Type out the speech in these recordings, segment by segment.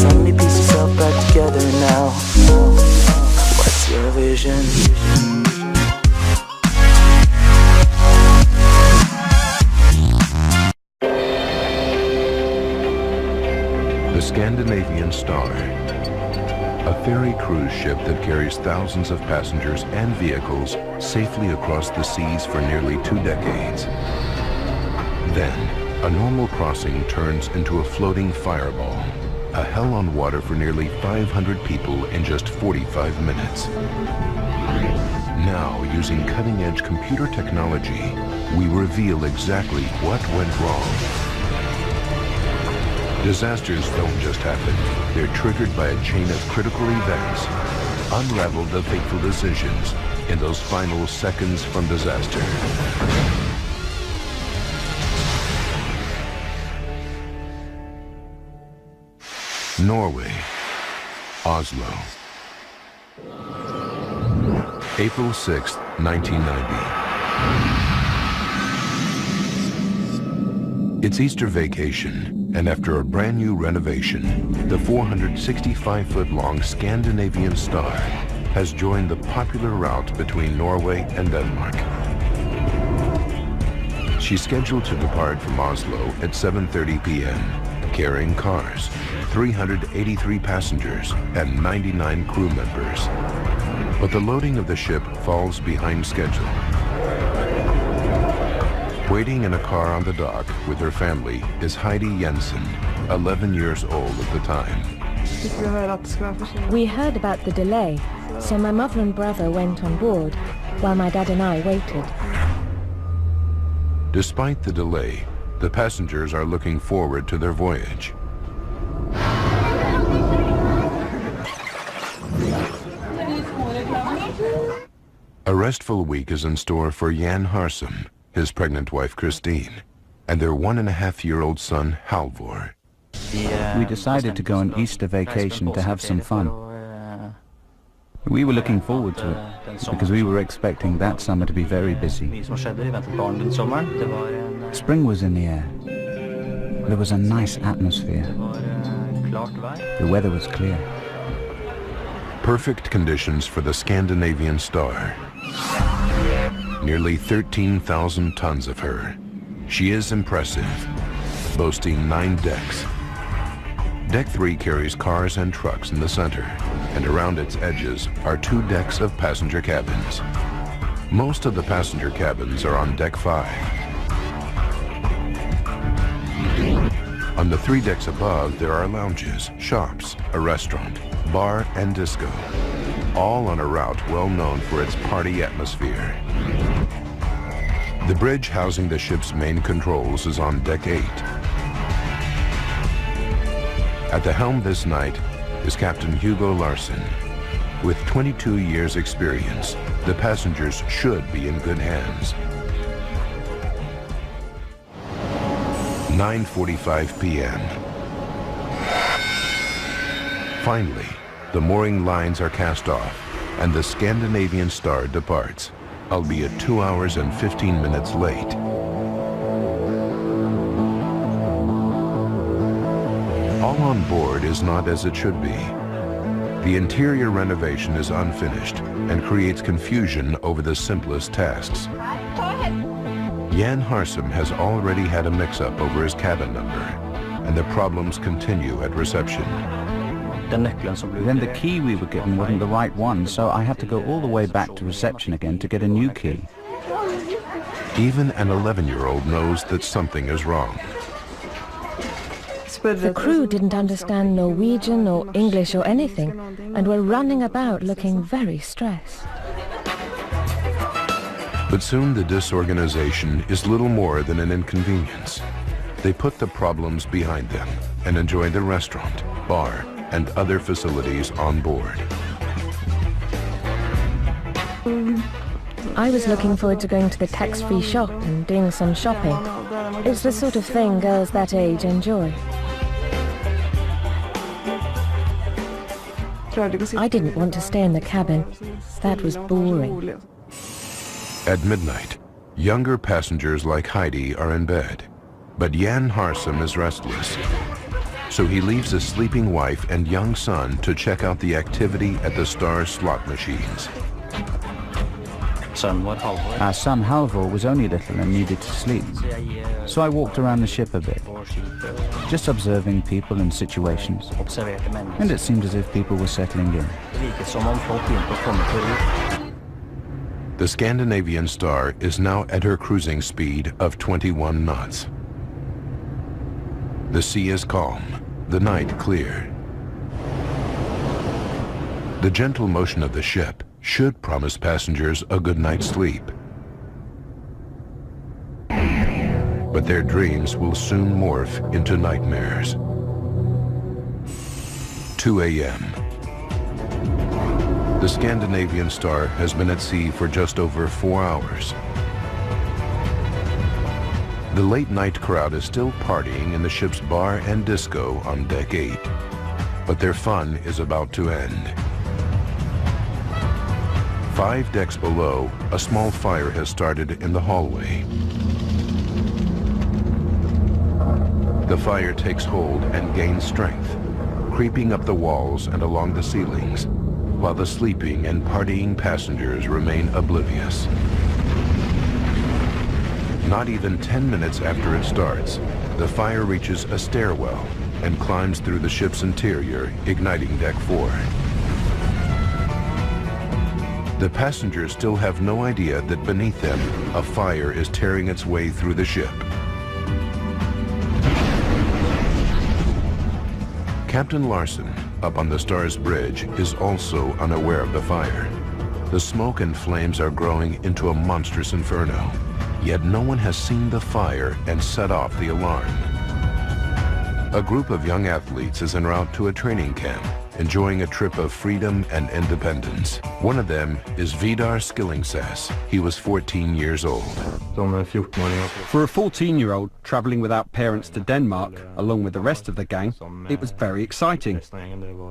so many pieces held back together now. What's your vision? The Scandinavian Star, a ferry cruise ship that carries thousands of passengers and vehicles safely across the seas for nearly 2 decades. Then, a normal crossing turns into a floating fireball, a hell on water for nearly 500 people in just 45 minutes. Now, using cutting-edge computer technology, we reveal exactly what went wrong. Disasters don't just happen. They're triggered by a chain of critical events. Unravel the fateful decisions in those final seconds from disaster. Norway, Oslo. April 6, 1990. It's Easter vacation. And after a brand new renovation, the 465-foot-long Scandinavian Star has joined the popular route between Norway and Denmark. She's scheduled to depart from Oslo at 7:30 p.m., carrying cars, 383 passengers, and 99 crew members. But the loading of the ship falls behind schedule. Waiting in a car on the dock with her family is Heidi Jensen, 11 years old at the time. We heard about the delay, so my mother and brother went on board, while my dad and I waited. Despite the delay, the passengers are looking forward to their voyage. A restful week is in store for Jan Harsum, his pregnant wife Christine, and their 1.5-year-old son Halvor. We decided to go on Easter vacation to have some fun. We were looking forward to it, because we were expecting that summer to be very busy. Spring was in the air. There was a nice atmosphere. The weather was clear. Perfect conditions for the Scandinavian Star. Nearly 13,000 tons of her. She is impressive, boasting 9 decks. Deck 3 carries cars and trucks in the center, and around its edges are 2 decks of passenger cabins. Most of the passenger cabins are on Deck 5. On the 3 decks above, there are lounges, shops, a restaurant, bar, and disco, all on a route well known for its party atmosphere. The bridge housing the ship's main controls is on Deck 8. At the helm this night is Captain Hugo Larsen. With 22 years' experience, the passengers should be in good hands. 9:45 p.m. Finally, the mooring lines are cast off, and the Scandinavian Star departs, albeit 2 hours and 15 minutes late. All on board is not as it should be. The interior renovation is unfinished and creates confusion over the simplest tasks. Jan Harsum has already had a mix-up over his cabin number, and the problems continue at reception. Then the key we were given wasn't the right one, so I had to go all the way back to reception again to get a new key. Even an 11-year-old knows that something is wrong. The crew didn't understand Norwegian or English or anything, and were running about looking very stressed. But soon the disorganization is little more than an inconvenience. They put the problems behind them and enjoy the restaurant, bar, and other facilities on board. I was looking forward to going to the tax-free shop and doing some shopping. It's the sort of thing girls that age enjoy. I didn't want to stay in the cabin. That was boring. At midnight, younger passengers like Heidi are in bed, but Jan Harsum is restless. so he leaves his sleeping wife and young son to check out the activity at the Star's slot machines. Our son Halvor was only little and needed to sleep, so I walked around the ship a bit, just observing people and situations, and it seemed as if people were settling in. The Scandinavian Star is now at her cruising speed of 21 knots. The sea is calm, the night clear. The gentle motion of the ship should promise passengers a good night's sleep. But their dreams will soon morph into nightmares. 2 a.m. The Scandinavian Star has been at sea for just over 4 hours. The late-night crowd is still partying in the ship's bar and disco on Deck 8, but their fun is about to end. 5 decks below, a small fire has started in the hallway. The fire takes hold and gains strength, creeping up the walls and along the ceilings, while the sleeping and partying passengers remain oblivious. Not even 10 minutes after it starts, the fire reaches a stairwell and climbs through the ship's interior, igniting Deck 4. The passengers still have no idea that beneath them, a fire is tearing its way through the ship. Captain Larsen, up on the Star's bridge, is also unaware of the fire. The smoke and flames are growing into a monstrous inferno, yet no one has seen the fire and set off the alarm. A group of young athletes is en route to a training camp, enjoying a trip of freedom and independence. One of them is Vidar Skillingsæs. He was 14 years old. For a 14-year-old traveling without parents to Denmark, along with the rest of the gang, it was very exciting.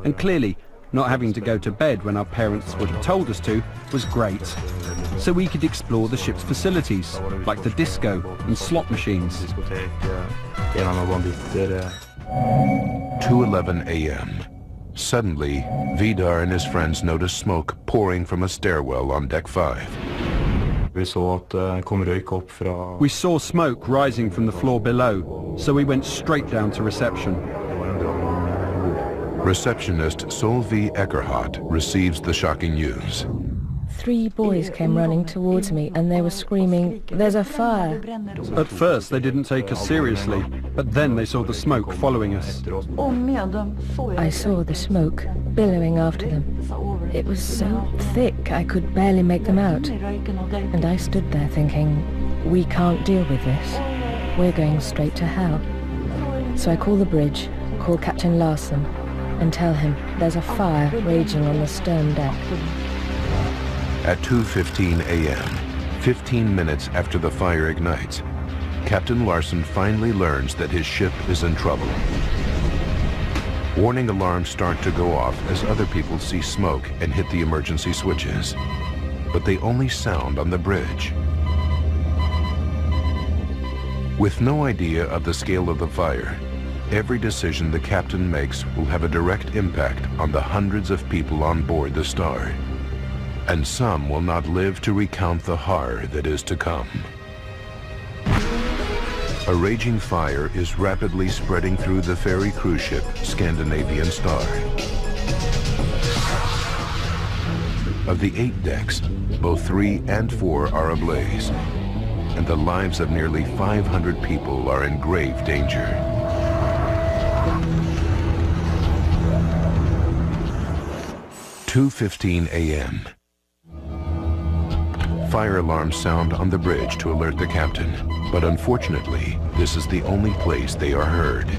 And clearly, not having to go to bed when our parents would have told us to was great. So we could explore the ship's facilities, like the disco and slot machines. 2:11 a.m. Suddenly, Vidar and his friends notice smoke pouring from a stairwell on Deck 5. We saw smoke rising from the floor below, so we went straight down to reception. Receptionist Solveig Eckerhart receives the shocking news. 3 boys came running towards me and they were screaming, "There's a fire!" At first they didn't take us seriously, but then they saw the smoke following us. I saw the smoke billowing after them. It was so thick I could barely make them out. And I stood there thinking, we can't deal with this. We're going straight to hell. So I call the bridge, call Captain Larsen, and tell him there's a fire raging on the stern deck. At 2:15 a.m., 15 minutes after the fire ignites, Captain Larsen finally learns that his ship is in trouble. Warning alarms start to go off as other people see smoke and hit the emergency switches, but they only sound on the bridge. With no idea of the scale of the fire, every decision the captain makes will have a direct impact on the hundreds of people on board the Star. And some will not live to recount the horror that is to come. A raging fire is rapidly spreading through the ferry cruise ship Scandinavian Star. Of the 8 decks, both 3 and 4 are ablaze, and the lives of nearly 500 people are in grave danger. – 2:15 a.m. Fire alarms sound on the bridge to alert the captain, but unfortunately, this is the only place they are heard.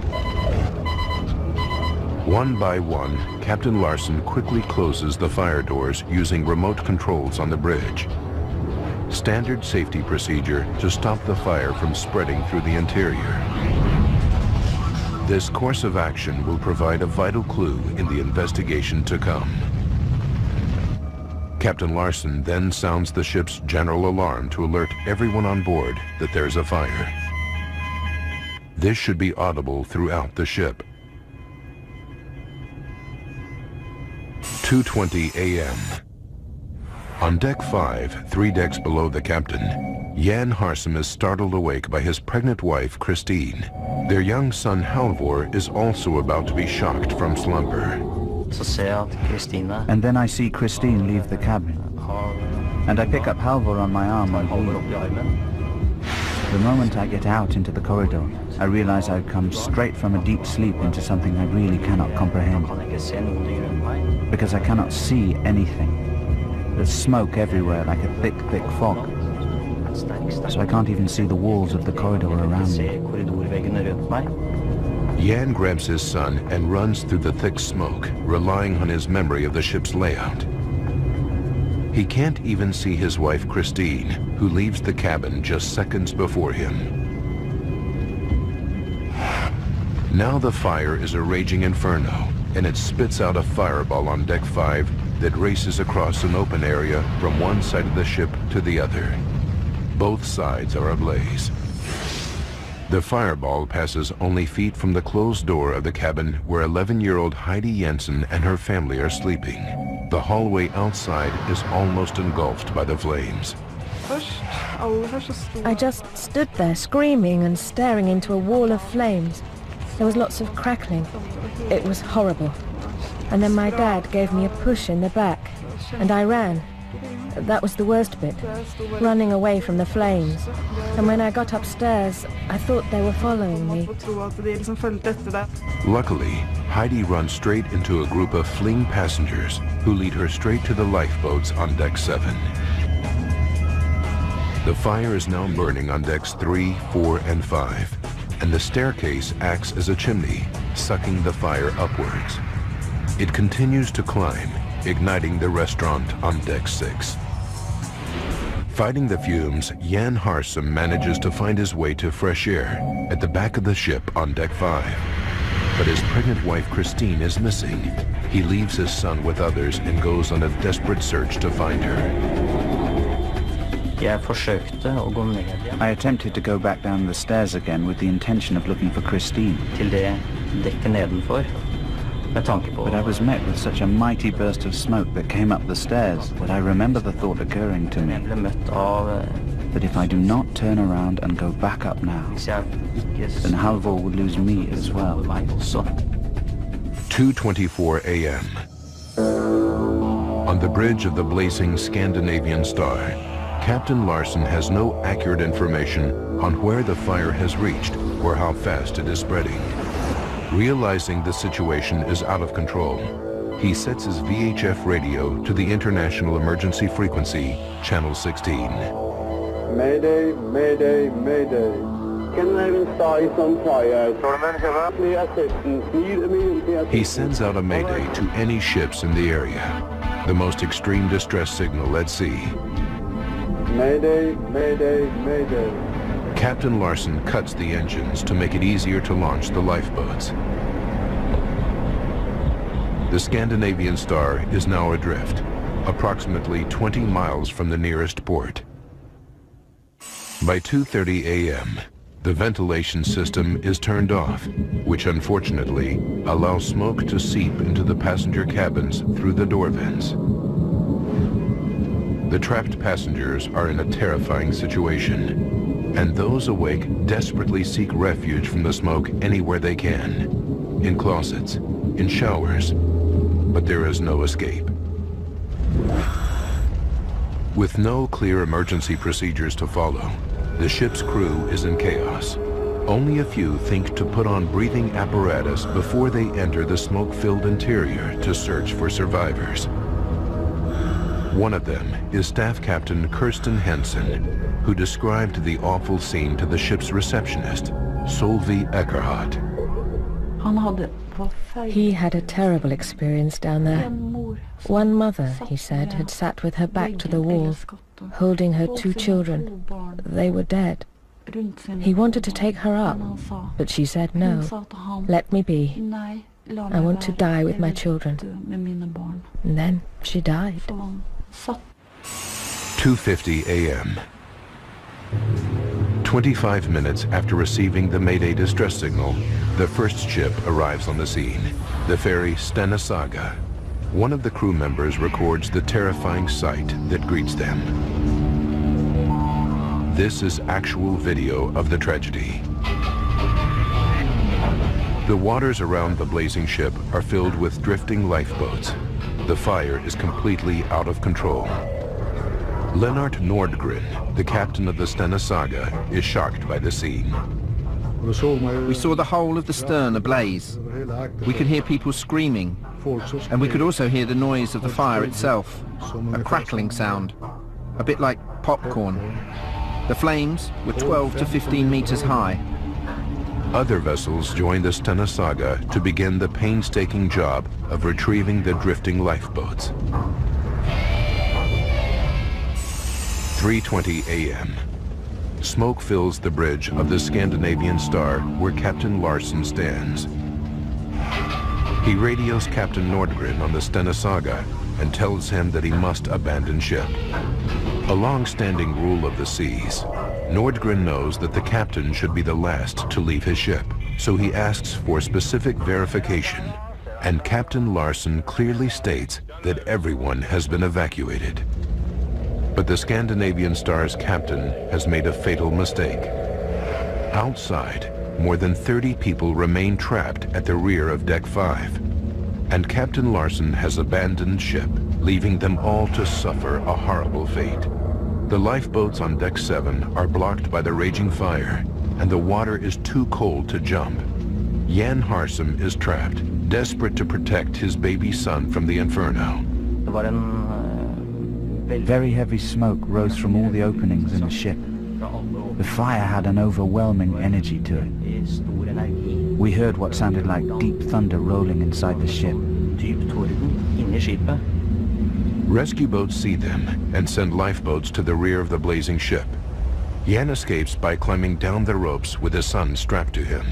One by one, Captain Larsen quickly closes the fire doors using remote controls on the bridge. Standard safety procedure to stop the fire from spreading through the interior. This course of action will provide a vital clue in the investigation to come. Captain Larsen then sounds the ship's general alarm to alert everyone on board that there's a fire. This should be audible throughout the ship. 2:20 a.m. On deck 5, 3 decks below the captain, Jan Harsum is startled awake by his pregnant wife, Christine. Their young son, Halvor, is also about to be shocked from slumber. And then I see Christine leave the cabin. And I pick up Halvor on my arm and leave. The moment I get out into the corridor, I realize I've come straight from a deep sleep into something I really cannot comprehend. Because I cannot see anything. There's smoke everywhere like a thick, thick fog. So I can't even see the walls of the corridor around me. Jan grabs his son and runs through the thick smoke, relying on his memory of the ship's layout. He can't even see his wife Christine, who leaves the cabin just seconds before him. Now the fire is a raging inferno, and it spits out a fireball on deck 5 that races across an open area from one side of the ship to the other. Both sides are ablaze. The fireball passes only feet from the closed door of the cabin where 11-year-old Heidi Jensen and her family are sleeping. The hallway outside is almost engulfed by the flames. I just stood there screaming and staring into a wall of flames. There was lots of crackling. It was horrible. And then my dad gave me a push in the back, and I ran. That was the worst bit, running away from the flames. And when I got upstairs, I thought they were following me. Luckily, Heidi runs straight into a group of fleeing passengers who lead her straight to the lifeboats on deck 7. The fire is now burning on decks 3, 4, and 5, and the staircase acts as a chimney, sucking the fire upwards. It continues to climb, igniting the restaurant on deck 6. Fighting the fumes, Jan Harsum manages to find his way to fresh air at the back of the ship on deck 5. But his pregnant wife Christine is missing. He leaves his son with others and goes on a desperate search to find her. I attempted to go back down the stairs again with the intention of looking for Christine. But I was met with such a mighty burst of smoke that came up the stairs that I remember the thought occurring to me that if I do not turn around and go back up now, then Halvor would lose me as well. 2:24 a.m. On the bridge of the blazing Scandinavian Star, Captain Larsen has no accurate information on where the fire has reached or how fast it is spreading. Realizing the situation is out of control, he sets his VHF radio to the international emergency frequency, channel 16. Mayday, mayday, mayday. Scandinavian Star is on fire. Please assistance. Need immediate assistance. He sends out a mayday to any ships in the area, the most extreme distress signal at sea. Mayday, mayday, mayday. Captain Larsen cuts the engines to make it easier to launch the lifeboats. The Scandinavian Star is now adrift, approximately 20 miles from the nearest port. By 2:30 a.m., the ventilation system is turned off, which unfortunately allows smoke to seep into the passenger cabins through the door vents. The trapped passengers are in a terrifying situation, and those awake desperately seek refuge from the smoke anywhere they can, in closets, in showers, but there is no escape. With no clear emergency procedures to follow, the ship's crew is in chaos. Only a few think to put on breathing apparatus before they enter the smoke-filled interior to search for survivors. One of them is Staff Captain Kirsten Hensen, who described the awful scene to the ship's receptionist, Solveig Eckerhardt. He had a terrible experience down there. One mother, he said, had sat with her back to the wall, holding her 2 children. They were dead. He wanted to take her up, but she said no. Let me be. I want to die with my children. And then she died. 2:50 a.m. 25 minutes after receiving the Mayday distress signal, the first ship arrives on the scene, the ferry Stena Saga. one of the crew members records the terrifying sight that greets them. This is actual video of the tragedy. The waters around the blazing ship are filled with drifting lifeboats. The fire is completely out of control. Lennart Nordgren, the captain of the Stena Saga, is shocked by the scene. We saw the whole of the stern ablaze. We could hear people screaming, and we could also hear the noise of the fire itself, a crackling sound, a bit like popcorn. The flames were 12 to 15 meters high. Other vessels join the Stena Saga to begin the painstaking job of retrieving the drifting lifeboats. 3:20 a.m. Smoke fills the bridge of the Scandinavian Star where Captain Larsen stands. He radios Captain Nordgren on the Stena Saga and tells him that he must abandon ship. A long-standing rule of the seas, Nordgren knows that the captain should be the last to leave his ship, so he asks for specific verification, and Captain Larsen clearly states that everyone has been evacuated. But the Scandinavian Star's captain has made a fatal mistake. Outside, more than 30 people remain trapped at the rear of Deck 5, and Captain Larsen has abandoned ship, leaving them all to suffer a horrible fate. The lifeboats on Deck 7 are blocked by the raging fire, and the water is too cold to jump. Jan Harsum is trapped, desperate to protect his baby son from the inferno. Very heavy smoke rose from all the openings in the ship. The fire had an overwhelming energy to it. We heard what sounded like deep thunder rolling inside the ship. Rescue boats see them and send lifeboats to the rear of the blazing ship. Jan escapes by climbing down the ropes with his son strapped to him,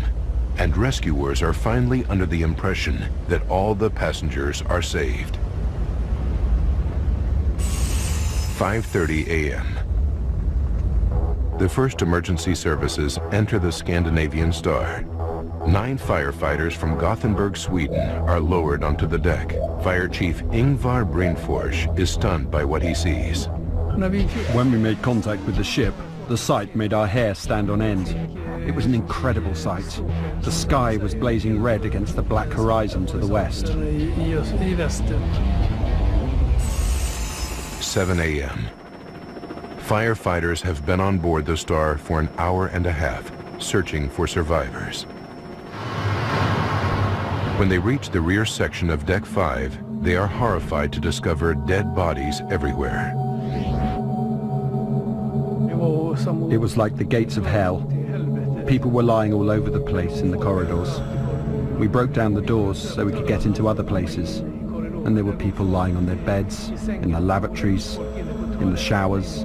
and rescuers are finally under the impression that all the passengers are saved. 5:30 a.m. The first emergency services enter the Scandinavian Star. 9 firefighters from Gothenburg, Sweden are lowered onto the deck. Fire Chief Ingvar Brynfors is stunned by what he sees. When we made contact with the ship, the sight made our hair stand on end. It was an incredible sight. The sky was blazing red against the black horizon to the west. 7 a.m. Firefighters have been on board the Star for an hour and a half, searching for survivors. When they reach the rear section of Deck 5, they are horrified to discover dead bodies everywhere. It was like the gates of hell. People were lying all over the place in the corridors. We broke down the doors so we could get into other places, and there were people lying on their beds, in the lavatories, in the showers.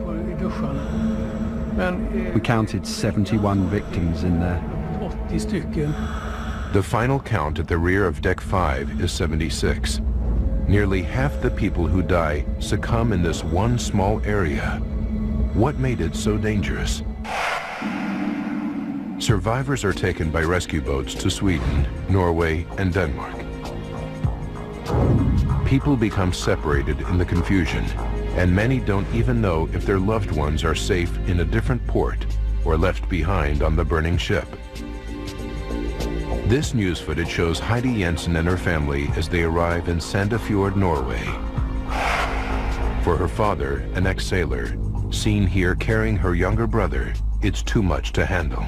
We counted 71 victims in there. The final count at the rear of Deck 5 is 76. Nearly half the people who die succumb in this one small area. What made it so dangerous? Survivors are taken by rescue boats to Sweden, Norway, and Denmark. People become separated in the confusion, and many don't even know if their loved ones are safe in a different port or left behind on the burning ship. This news footage shows Heidi Jensen and her family as they arrive in Sandefjord, Norway. For her father, an ex-sailor, seen here carrying her younger brother, it's too much to handle.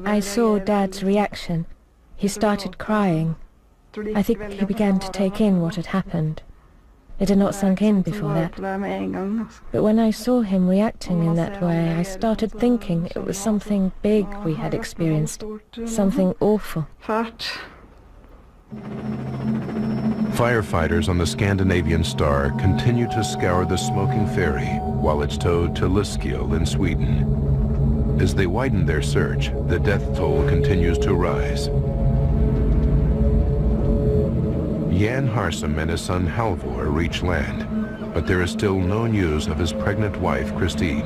I saw Dad's reaction. He started crying. I think he began to take in what had happened. It had not sunk in before that. But when I saw him reacting in that way, I started thinking it was something big we had experienced, something awful. Firefighters on the Scandinavian Star continue to scour the smoking ferry while it's towed to Lysekil in Sweden. As they widen their search, the death toll continues to rise. Jan Harsum and his son Halvor reach land, but there is still no news of his pregnant wife, Christine.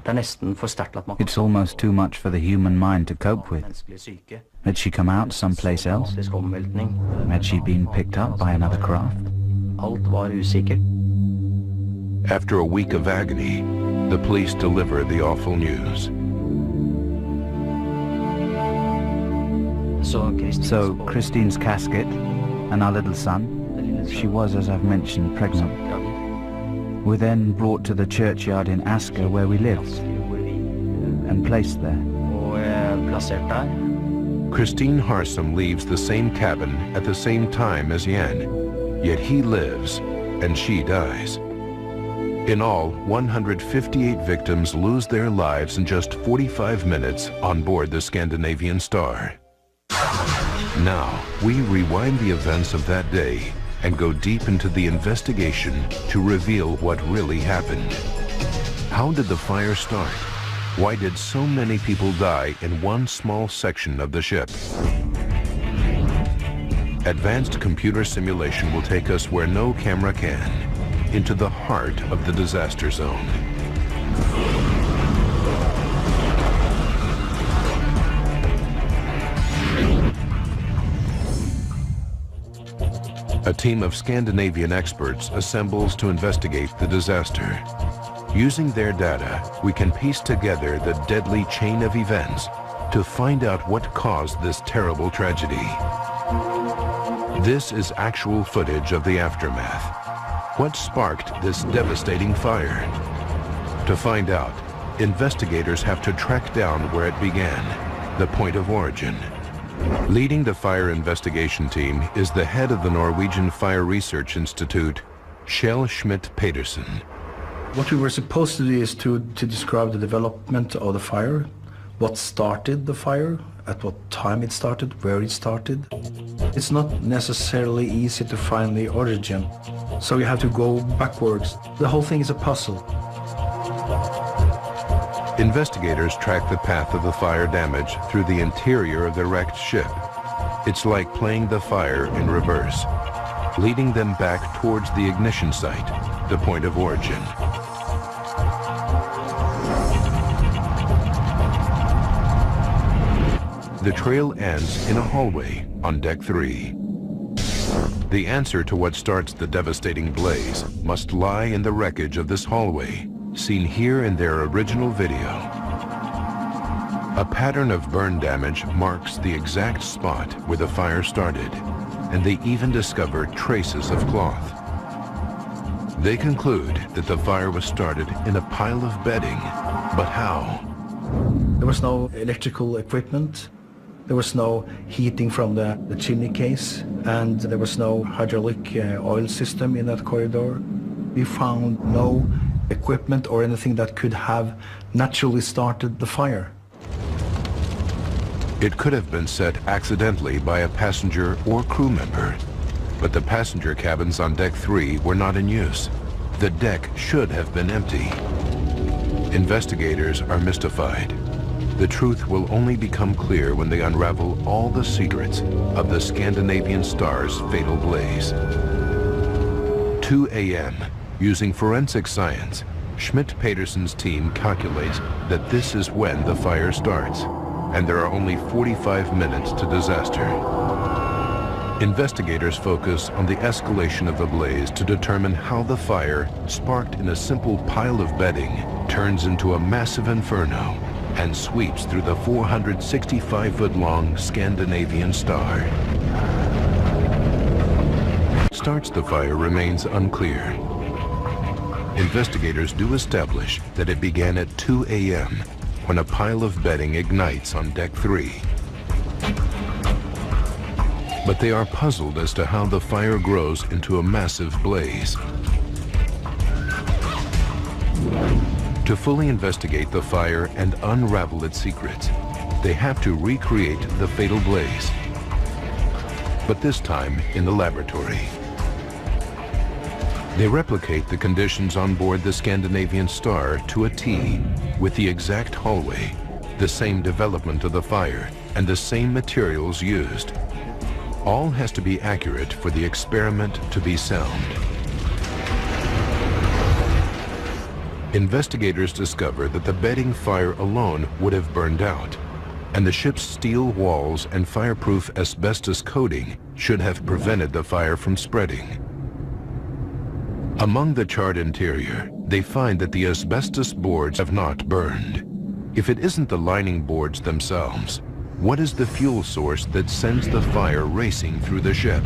It's almost too much for the human mind to cope with. Had she come out someplace else? Had she been picked up by another craft? After a week of agony, the police deliver the awful news. So Christine's casket and our little son, she was, as I've mentioned, pregnant, were then brought to the churchyard in Asker where we lived and placed there. Christine Harsum leaves the same cabin at the same time as Jan, yet he lives and she dies. In all, 158 victims lose their lives in just 45 minutes on board the Scandinavian Star. Now, we rewind the events of that day and go deep into the investigation to reveal what really happened. How did the fire start? Why did so many people die in one small section of the ship? Advanced computer simulation will take us where no camera can, into the heart of the disaster zone. A team of Scandinavian experts assembles to investigate the disaster. Using their data, we can piece together the deadly chain of events to find out what caused this terrible tragedy. This is actual footage of the aftermath. What sparked this devastating fire? To find out, investigators have to track down where it began, the point of origin. Leading the fire investigation team is the head of the Norwegian Fire Research Institute, Kjell Schmidt-Petersen. What we were supposed to do is to describe the development of the fire, what started the fire, at what time it started, where it started. It's not necessarily easy to find the origin, so you have to go backwards. The whole thing is a puzzle. Investigators track the path of the fire damage through the interior of the wrecked ship. It's like playing the fire in reverse, leading them back towards the ignition site, the point of origin. The trail ends in a hallway on deck 3. The answer to what starts the devastating blaze must lie in the wreckage of this hallway, seen here in their original video. A pattern of burn damage marks the exact spot where the fire started, and they even discover traces of cloth. They conclude that the fire was started in a pile of bedding, but how? There was no electrical equipment. There was no heating from the chimney case, and there was no hydraulic oil system in that corridor. We found no equipment or anything that could have naturally started the fire. It could have been set accidentally by a passenger or crew member, but the passenger cabins on deck 3 were not in use. The deck should have been empty. Investigators are mystified. The truth will only become clear when they unravel all the secrets of the Scandinavian Star's fatal blaze. 2 a.m. Using forensic science, Schmidt-Petersen's team calculates that this is when the fire starts, and there are only 45 minutes to disaster. Investigators focus on the escalation of the blaze to determine how the fire, sparked in a simple pile of bedding, turns into a massive inferno and sweeps through the 465-foot-long Scandinavian Star. What starts the fire remains unclear. Investigators do establish that it began at 2 a.m. when a pile of bedding ignites on deck 3. But they are puzzled as to how the fire grows into a massive blaze. To fully investigate the fire and unravel its secrets, they have to recreate the fatal blaze, but this time in the laboratory. They replicate the conditions on board the Scandinavian Star to a T, with the exact hallway, the same development of the fire, and the same materials used. All has to be accurate for the experiment to be sound. Investigators discover that the bedding fire alone would have burned out, and the ship's steel walls and fireproof asbestos coating should have prevented the fire from spreading. Among the charred interior, they find that the asbestos boards have not burned. If it isn't the lining boards themselves, what is the fuel source that sends the fire racing through the ship?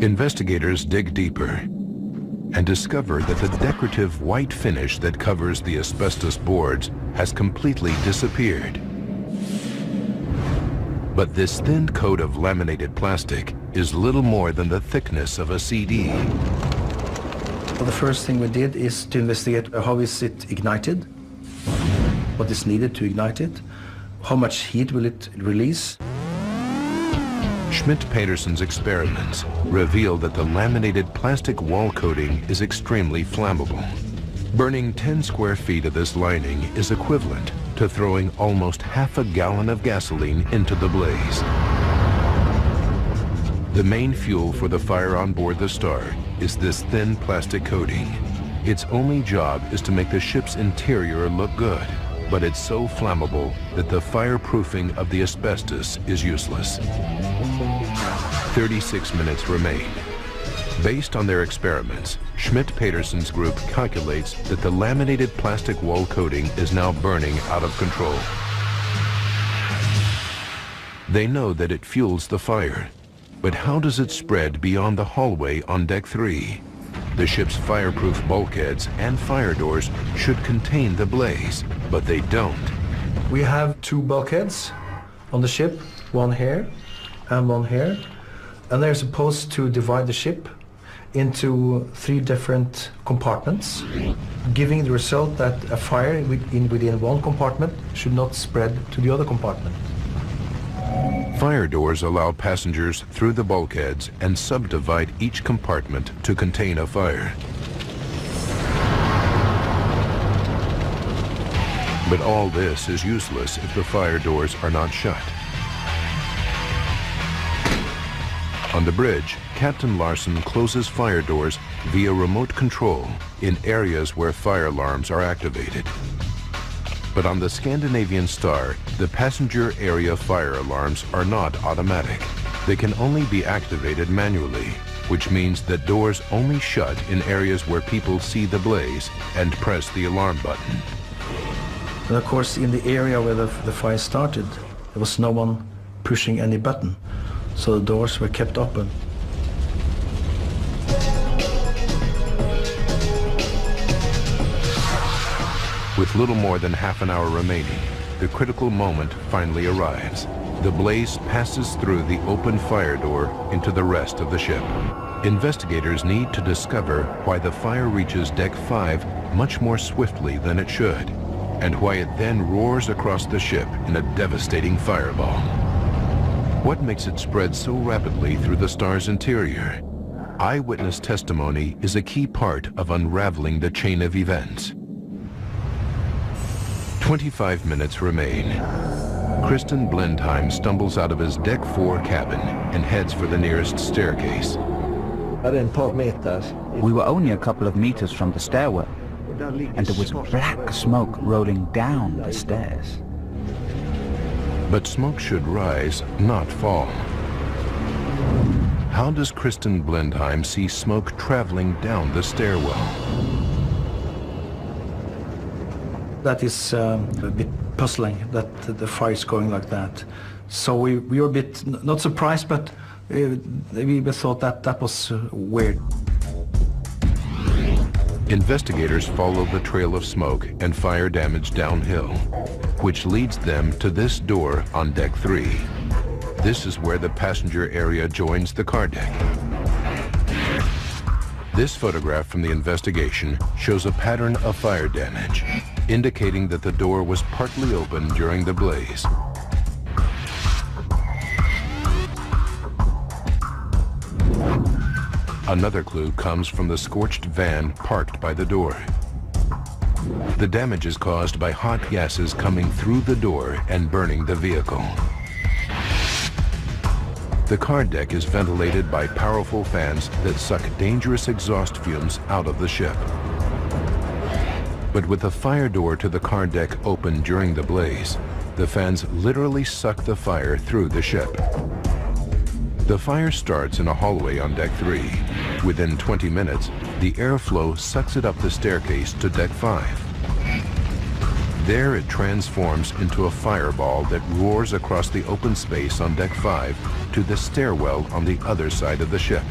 Investigators dig deeper and discover that the decorative white finish that covers the asbestos boards has completely disappeared. But this thin coat of laminated plastic is little more than the thickness of a CD. Well, the first thing we did is to investigate how is it ignited, what is needed to ignite it, how much heat will it release. Schmidt-Petersen's experiments reveal that the laminated plastic wall coating is extremely flammable. Burning 10 square feet of this lining is equivalent to throwing almost half a gallon of gasoline into the blaze. The main fuel for the fire on board the Star is this thin plastic coating. Its only job is to make the ship's interior look good, but it's so flammable that the fireproofing of the asbestos is useless. 36 minutes remain. Based on their experiments, Schmidt-Petersen's group calculates that the laminated plastic wall coating is now burning out of control. They know that it fuels the fire, but how does it spread beyond the hallway on Deck 3? The ship's fireproof bulkheads and fire doors should contain the blaze, but they don't. We have 2 bulkheads on the ship, one here and one here, and they're supposed to divide the ship into 3 different compartments, giving the result that a fire within one compartment should not spread to the other compartment. Fire doors allow passengers through the bulkheads and subdivide each compartment to contain a fire. But all this is useless if the fire doors are not shut. On the bridge, Captain Larson closes fire doors via remote control in areas where fire alarms are activated. But on the Scandinavian Star, the passenger area fire alarms are not automatic. They can only be activated manually, which means that doors only shut in areas where people see the blaze and press the alarm button. And of course, in the area where the fire started, there was no one pushing any button, so the doors were kept open. With little more than half an hour remaining, the critical moment finally arrives. The blaze passes through the open fire door into the rest of the ship. Investigators need to discover why the fire reaches Deck 5 much more swiftly than it should, and why it then roars across the ship in a devastating fireball. What makes it spread so rapidly through the Star's interior? Eyewitness testimony is a key part of unraveling the chain of events. 25 minutes remain. Kristen Blindheim stumbles out of his Deck 4 cabin and heads for the nearest staircase. We were only a couple of meters from the stairwell, and there was black smoke rolling down the stairs. But smoke should rise, not fall. How does Kristen Blindheim see smoke traveling down the stairwell? That is a bit puzzling, that the fire is going like that. So we were a bit, not surprised, but we thought that was weird. Investigators follow the trail of smoke and fire damage downhill, which leads them to this door on Deck 3. This is where the passenger area joins the car deck. This photograph from the investigation shows a pattern of fire damage, indicating that the door was partly open during the blaze. Another clue comes from the scorched van parked by the door. The damage is caused by hot gases coming through the door and burning the vehicle. The car deck is ventilated by powerful fans that suck dangerous exhaust fumes out of the ship. But with the fire door to the car deck open during the blaze, the fans literally suck the fire through the ship. The fire starts in a hallway on Deck 3. Within 20 minutes, the airflow sucks it up the staircase to Deck 5. There it transforms into a fireball that roars across the open space on Deck 5 to the stairwell on the other side of the ship.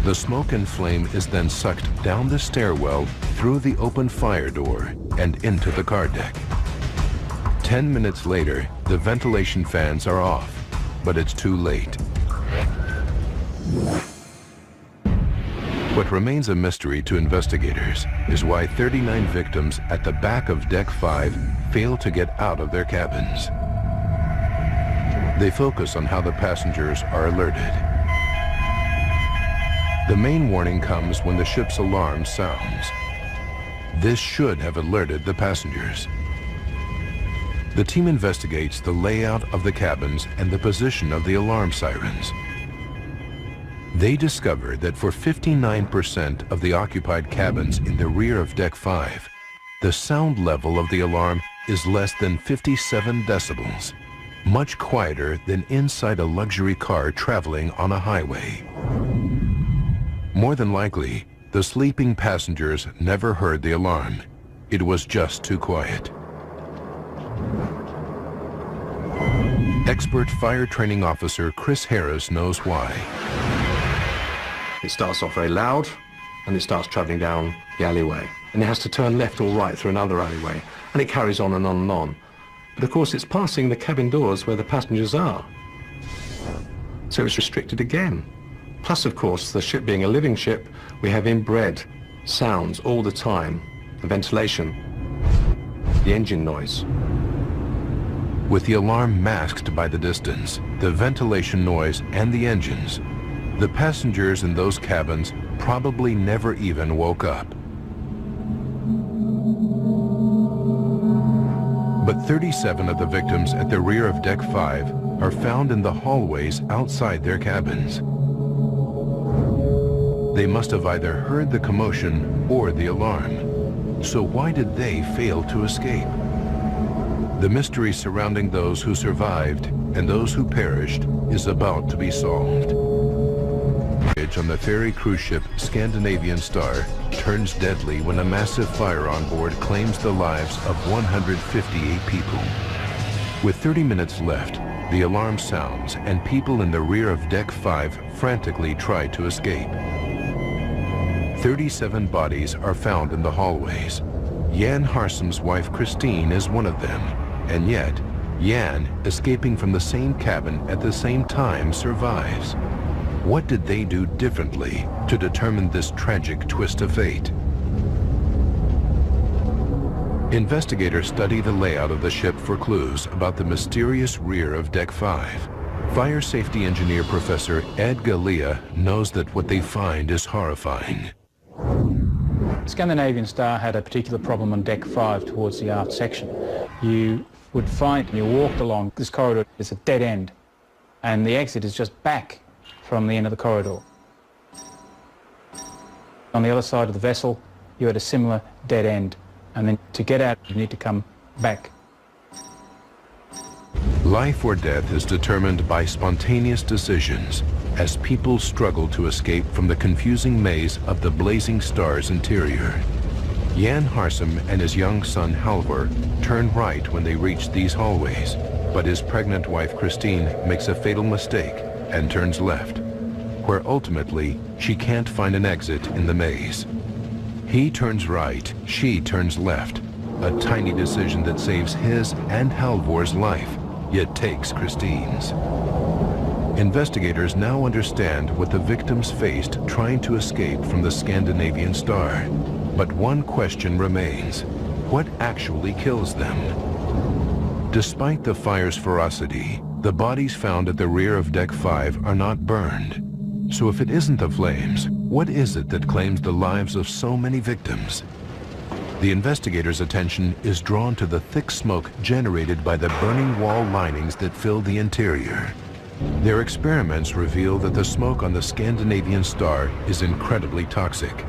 The smoke and flame is then sucked down the stairwell through the open fire door and into the car deck. 10 minutes later, the ventilation fans are off, but it's too late. What remains a mystery to investigators is why 39 victims at the back of Deck 5 fail to get out of their cabins. They focus on how the passengers are alerted. The main warning comes when the ship's alarm sounds. This should have alerted the passengers. The team investigates the layout of the cabins and the position of the alarm sirens. They discover that for 59% of the occupied cabins in the rear of Deck 5, the sound level of the alarm is less than 57 decibels, much quieter than inside a luxury car traveling on a highway. More than likely, the sleeping passengers never heard the alarm. It was just too quiet. Expert fire training officer Chris Harris knows why. It starts off very loud, and it starts travelling down the alleyway. And it has to turn left or right through another alleyway. And it carries on and on and on. But of course, it's passing the cabin doors where the passengers are. So it's restricted again. Plus, of course, the ship being a living ship, we have inbred sounds all the time. The ventilation, the engine noise. With the alarm masked by the distance, the ventilation noise, and the engines, the passengers in those cabins probably never even woke up. But 37 of the victims at the rear of Deck 5 are found in the hallways outside their cabins. They must have either heard the commotion or the alarm. So why did they fail to escape? The mystery surrounding those who survived and those who perished is about to be solved. On the ferry cruise ship Scandinavian Star turns deadly when a massive fire on board claims the lives of 158 people. With 30 minutes left, the alarm sounds and people in the rear of Deck 5 frantically try to escape. 37 bodies are found in the hallways. Jan Harsum's wife Christine is one of them, and yet Jan, escaping from the same cabin at the same time, survives. What did they do differently to determine this tragic twist of fate? Investigators study the layout of the ship for clues about the mysterious rear of Deck 5. Fire safety engineer Professor Ed Galea knows that what they find is horrifying. Scandinavian Star had a particular problem on Deck 5 towards the aft section. You would find, you walked along this corridor, it's a dead end, and the exit is just back from the end of the corridor. On the other side of the vessel, you had a similar dead end, and then to get out, you need to come back. Life or death is determined by spontaneous decisions as people struggle to escape from the confusing maze of the Blazing Star's interior. Jan Harsum and his young son Halvor turn right when they reach these hallways, but his pregnant wife Christine makes a fatal mistake and turns left, where ultimately she can't find an exit in the maze. He turns right, she turns left, a tiny decision that saves his and Halvor's life, yet takes Christine's. Investigators now understand what the victims faced trying to escape from the Scandinavian Star. But one question remains: what actually kills them? Despite the fire's ferocity, the bodies found at the rear of Deck 5 are not burned. So if it isn't the flames, what is it that claims the lives of so many victims? The investigators' attention is drawn to the thick smoke generated by the burning wall linings that fill the interior. Their experiments reveal that the smoke on the Scandinavian Star is incredibly toxic.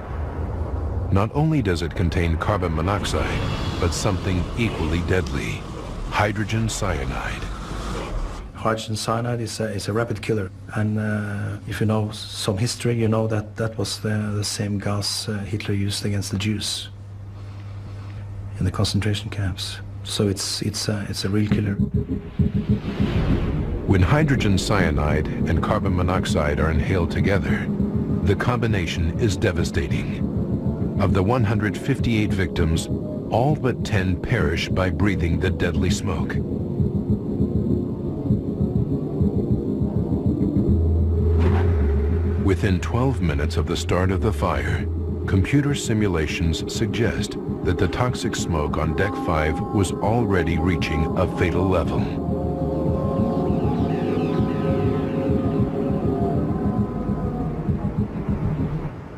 Not only does it contain carbon monoxide, but something equally deadly, hydrogen cyanide. Hydrogen cyanide is a rapid killer, and if you know some history, you know that that was the same gas Hitler used against the Jews in the concentration camps. So it's a real killer. When hydrogen cyanide and carbon monoxide are inhaled together, the combination is devastating. Of the 158 victims, all but 10 perish by breathing the deadly smoke. Within 12 minutes of the start of the fire, computer simulations suggest that the toxic smoke on Deck 5 was already reaching a fatal level.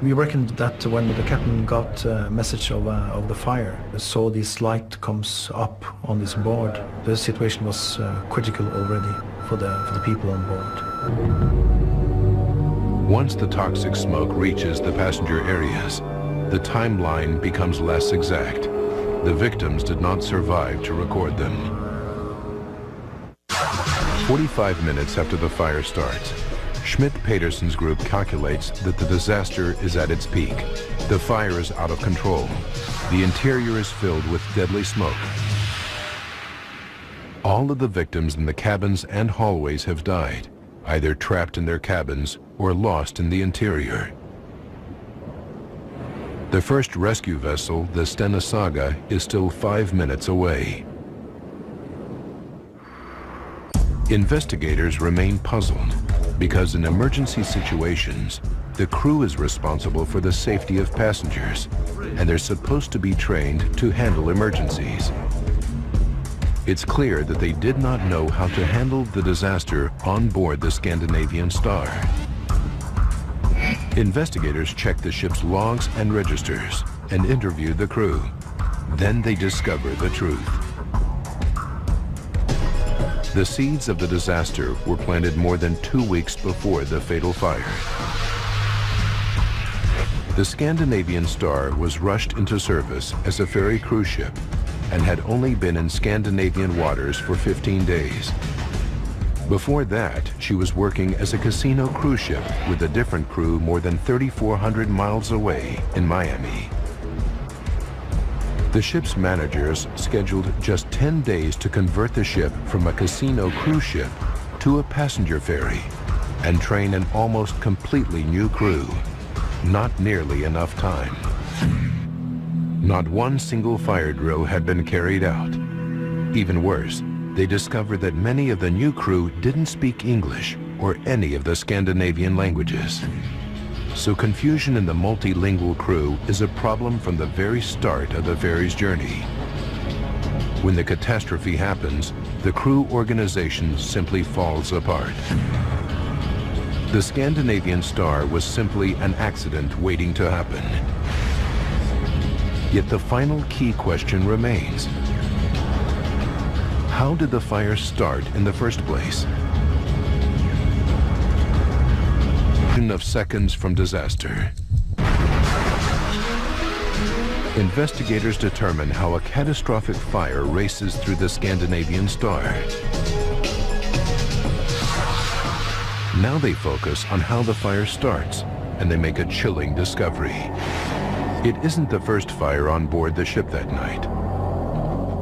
We reckoned that when the captain got a message of the fire, saw this light comes up on this board, the situation was critical already for the people on board. Once the toxic smoke reaches the passenger areas, the timeline becomes less exact. The victims did not survive to record them. 45 minutes after the fire starts, Schmidt-Peterson's group calculates that the disaster is at its peak. The fire is out of control. The interior is filled with deadly smoke. All of the victims in the cabins and hallways have died, either trapped in their cabins or lost in the interior. The first rescue vessel, the Stena Saga, is still 5 minutes away. Investigators remain puzzled because in emergency situations, the crew is responsible for the safety of passengers, and they're supposed to be trained to handle emergencies. It's clear that they did not know how to handle the disaster on board the Scandinavian Star. Investigators checked the ship's logs and registers and interviewed the crew. Then they discover the truth. The seeds of the disaster were planted more than 2 weeks before the fatal fire. The Scandinavian Star was rushed into service as a ferry cruise ship and had only been in Scandinavian waters for 15 days. Before that, she was working as a casino cruise ship with a different crew more than 3,400 miles away in Miami. The ship's managers scheduled just 10 days to convert the ship from a casino cruise ship to a passenger ferry and train an almost completely new crew. Not nearly enough time. Not one single fire drill had been carried out. Even worse, they discovered that many of the new crew didn't speak English or any of the Scandinavian languages. So confusion in the multilingual crew is a problem from the very start of the ferry's journey. When the catastrophe happens, the crew organization simply falls apart. The Scandinavian Star was simply an accident waiting to happen. Yet the final key question remains. How did the fire start in the first place? Of seconds from disaster. Investigators determine how a catastrophic fire races through the Scandinavian Star. Now they focus on how the fire starts, and they make a chilling discovery. It isn't the first fire on board the ship that night.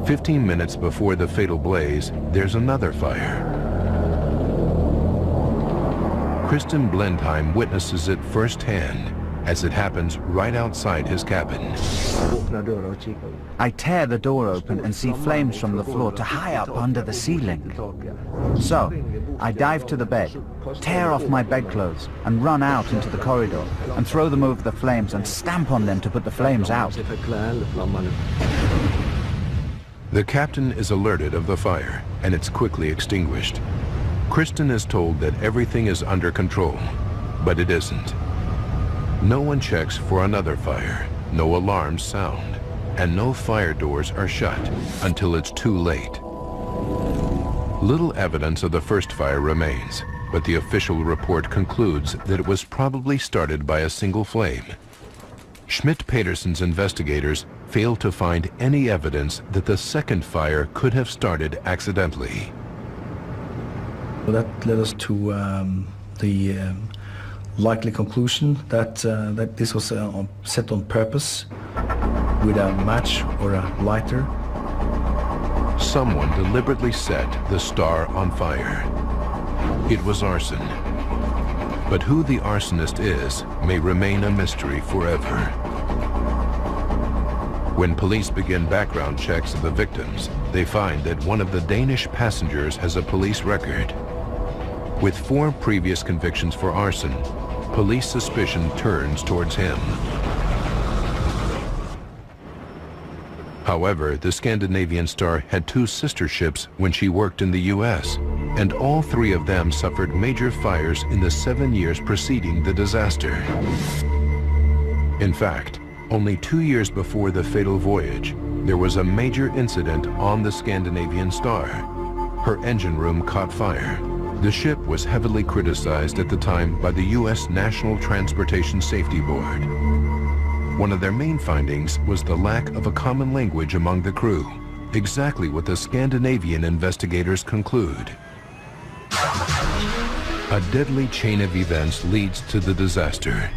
15 minutes before the fatal blaze, there's another fire. Kristen Blendheim witnesses it firsthand as it happens right outside his cabin. I tear the door open and see flames from the floor to high up under the ceiling. So, I dive to the bed, tear off my bedclothes, and run out into the corridor, and throw them over the flames and stamp on them to put the flames out. The captain is alerted of the fire, and it's quickly extinguished. Kristen is told that everything is under control, but it isn't. No one checks for another fire, no alarms sound, and no fire doors are shut until it's too late. Little evidence of the first fire remains, but the official report concludes that it was probably started by a single flame. Schmidt-Peterson's investigators failed to find any evidence that the second fire could have started accidentally. That led us to the likely conclusion that this was set on purpose with a match or a lighter. Someone deliberately set the star on fire. It was arson. But who the arsonist is may remain a mystery forever. When police begin background checks of the victims, they find that one of the Danish passengers has a police record. With 4 previous convictions for arson, police suspicion turns towards him. However, the Scandinavian Star had 2 sister ships when she worked in the U.S., and all 3 of them suffered major fires in the 7 years preceding the disaster. In fact, only 2 years before the fatal voyage, there was a major incident on the Scandinavian Star. Her engine room caught fire. The ship was heavily criticized at the time by the U.S. National Transportation Safety Board. One of their main findings was the lack of a common language among the crew, exactly what the Scandinavian investigators conclude. A deadly chain of events leads to the disaster,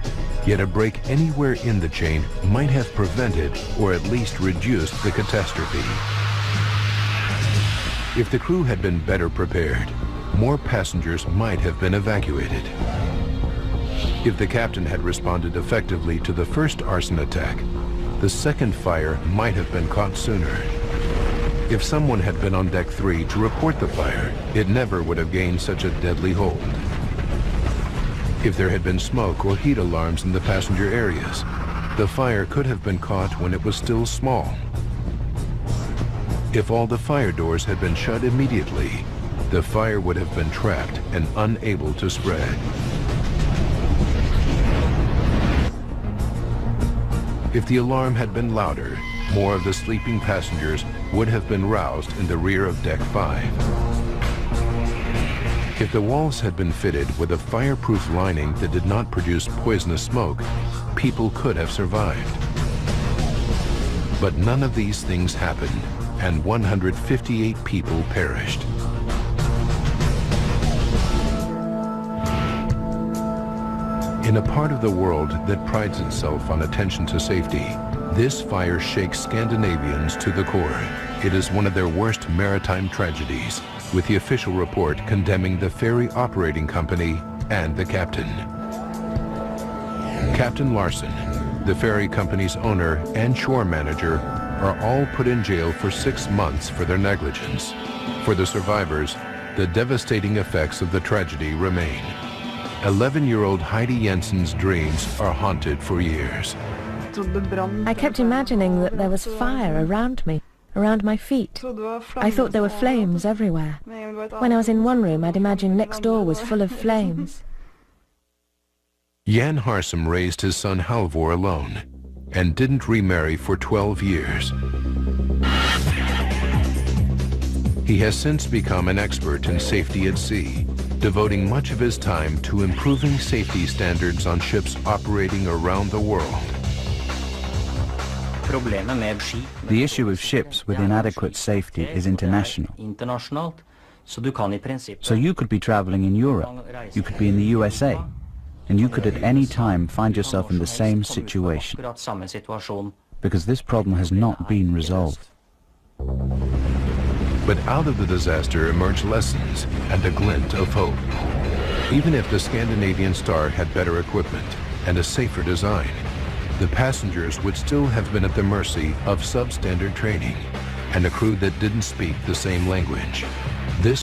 yet a break anywhere in the chain might have prevented or at least reduced the catastrophe. If the crew had been better prepared, more passengers might have been evacuated. If the captain had responded effectively to the first arson attack, the second fire might have been caught sooner. If someone had been on deck 3 to report the fire, it never would have gained such a deadly hold. If there had been smoke or heat alarms in the passenger areas, the fire could have been caught when it was still small. If all the fire doors had been shut immediately, the fire would have been trapped and unable to spread. If the alarm had been louder, more of the sleeping passengers would have been roused in the rear of deck 5. If the walls had been fitted with a fireproof lining that did not produce poisonous smoke, people could have survived. But none of these things happened, and 158 people perished. In a part of the world that prides itself on attention to safety, this fire shakes Scandinavians to the core. It is one of their worst maritime tragedies, with the official report condemning the ferry operating company and the captain. Captain Larsen, the ferry company's owner and shore manager, are all put in jail for 6 months for their negligence. For the survivors, the devastating effects of the tragedy remain. 11-year-old Heidi Jensen's dreams are haunted for years. I kept imagining that there was fire around me, around my feet. I thought there were flames everywhere. When I was in one room, I'd imagine next door was full of flames. Jan Harsum raised his son Halvor alone and didn't remarry for 12 years. He has since become an expert in safety at sea, devoting much of his time to improving safety standards on ships operating around the world. The issue of ships with inadequate safety is international. So you could be traveling in Europe, you could be in the USA, and you could at any time find yourself in the same situation, because this problem has not been resolved. But out of the disaster emerged lessons and a glint of hope. Even if the Scandinavian Star had better equipment and a safer design, the passengers would still have been at the mercy of substandard training and a crew that didn't speak the same language.